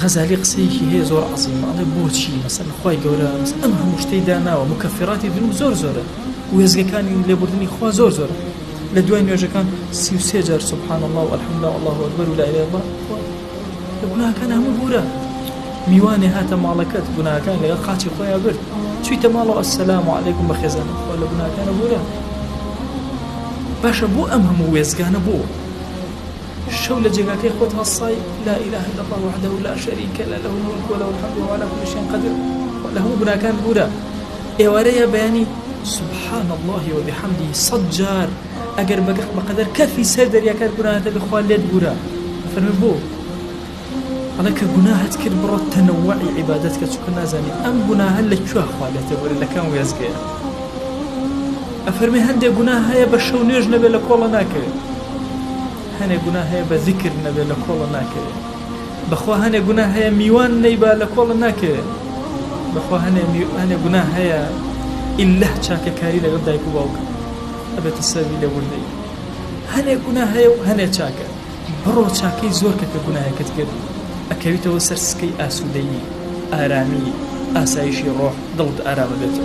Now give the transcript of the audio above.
غەزالی قسەیەکی هەیە زۆر عەزیمە، ئەڵێ بۆچی مەسەڵەن خوای گەورە ئەم هەموو شتەی داناوە مکەفیراتی ذنوب زۆر زۆرە، وێزگەکانی لێبوردنی خوا زۆر زۆرە. لە دوای نوێژەکان 33 جار سبحان الله والحمد لله والله أكبر ولا إله إلا الله. لە گوناهەکان هەموو بورە. میوانێ هاتە ماڵەکەت گوناهەکان لەگەڵ قاچی خۆیان برد، چوویتە ماڵەوە ئەسسەلام عەلەیکم بەخێزانە خوا لە گوناهەکانە بورە. باشە بۆ ئەم هەموو وێزگانە بۆ شەو لە جێگاکەی خۆت هەڵسای لا إله إلا الله وحده لا شريك له له الملك وله الحمد وهو على كل شيء قدير لە هەموو گوناهەکان بورە. ئێوارەیە بەیانی سبحان الله وبحمده 100 جار ئەگەر بەقەدەر کەفی سەر دەریاکات گوناهەکە بخوا لێت بورە. فەرمێ بۆ ئەڵێ کە گوناهت کرد بڕۆ تەنەوعی عیبادەت کە چووکە نازانی ئەم گوناهە لەکوێ خوا لێتە بورە لە کام وێزگەیە. ئەفەرمێ هەندێک گوناه هەیە بە شەو نوێژ نەبێت لە کۆڵە ناکەوێت، هەنێک گوناه هەیە بە ذیکر نەبێت لە کۆڵە ناکەوێت، بەخوا هەنێک گوناه هەیە میوان نەیبا لە کۆڵە ناکەوێت، بەخوا هەنێک گوناه هەیە ئیللە چاکەکاری لەگەڵ دایک و باوکە ئەبێتە سەروی لە وردەی، هەنێک گوناه هەیە و هەنێک چاکە. بڕۆ چاکەی زۆر کە گوناهەکەت کرد ئەکەویتەوە سەر سکەی ئاسوودەیی، ئارامی، ئاسایشی ڕۆح، دڵت ئارامە بێتەوە.